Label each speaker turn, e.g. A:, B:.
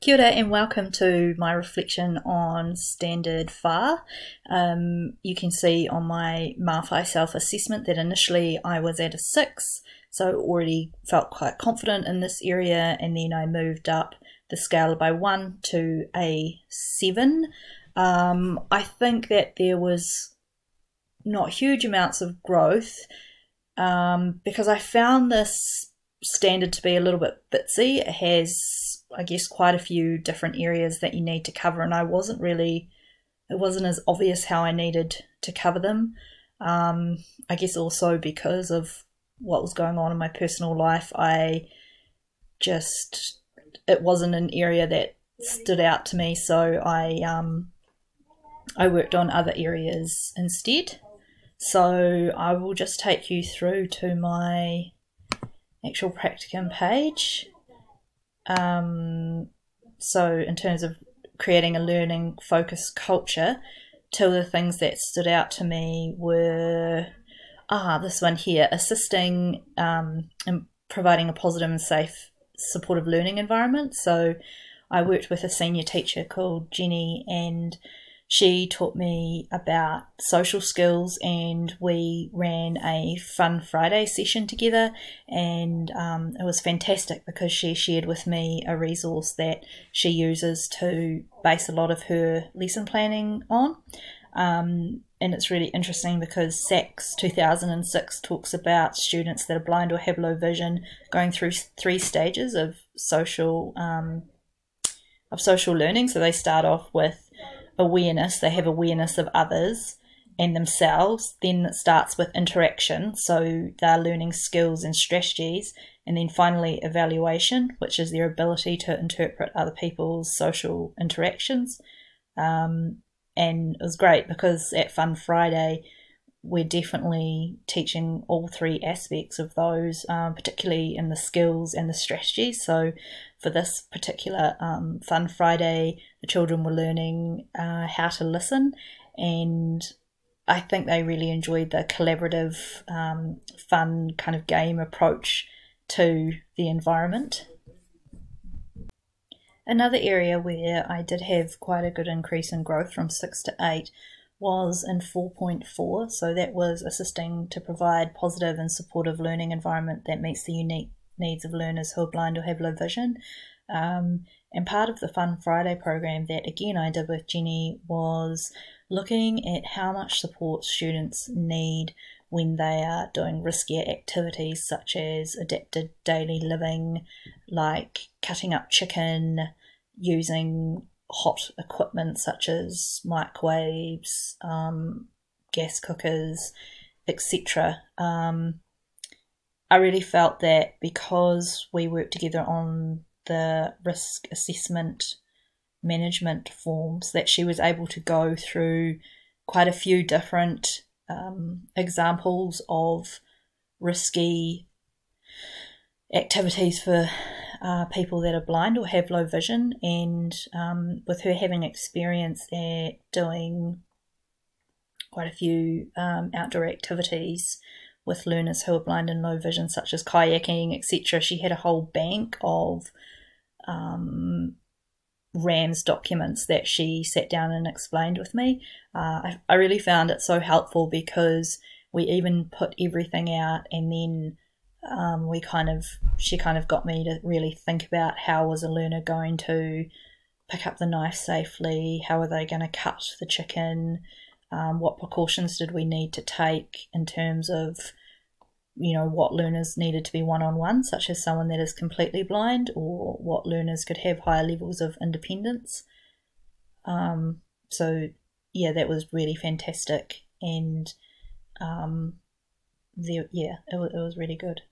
A: Kia ora and welcome to my reflection on Standard FAR. You can see on my Mawhai self-assessment that initially I was at a 6, so already felt quite confident in this area, and then I moved up the scale by 1 to a 7. I think that there was not huge amounts of growth because I found this standard to be a little bit bitsy. It has, I guess, quite a few different areas that you need to cover, and it wasn't as obvious how I needed to cover them. I guess also because of what was going on in my personal life, it wasn't an area that stood out to me, so I worked on other areas instead. So I will just take you through to my actual practicum page. So in terms of creating a learning focused culture, two of the things that stood out to me were this one here, assisting in providing a positive and safe supportive learning environment. So I worked with a senior teacher called Jenny, and she taught me about social skills, and we ran a Fun Friday session together, and it was fantastic because she shared with me a resource that she uses to base a lot of her lesson planning on. And it's really interesting because SACS 2006 talks about students that are blind or have low vision going through 3 stages of social learning. So they start off with awareness, they have awareness of others and themselves, then it starts with interaction, so they're learning skills and strategies, and then finally evaluation, which is their ability to interpret other people's social interactions. And it was great because at Fun Friday we're definitely teaching all 3 aspects of those, particularly in the skills and the strategies. So for this particular Fun Friday, the children were learning how to listen, and I think they really enjoyed the collaborative, fun kind of game approach to the environment. Another area where I did have quite a good increase in growth from 6 to 8 was in 4.4, so that was assisting to provide positive and supportive learning environment that meets the unique needs of learners who are blind or have low vision. And part of the Fun Friday program that again I did with Jenny was looking at how much support students need when they are doing riskier activities such as adapted daily living, like cutting up chicken, using hot equipment such as microwaves, gas cookers, etc. I really felt that because we worked together on the risk assessment management forms, that she was able to go through quite a few different examples of risky activities for people that are blind or have low vision, and with her having experience at doing quite a few outdoor activities with learners who are blind and low vision, such as kayaking, etc., she had a whole bank of RAMS documents that she sat down and explained with me. I really found it so helpful because we even put everything out, and then she kind of got me to really think about how was a learner going to pick up the knife safely, how are they going to cut the chicken, what precautions did we need to take in terms of, you know, what learners needed to be one-on-one, such as someone that is completely blind, or what learners could have higher levels of independence. So yeah, that was really fantastic, and it was really good.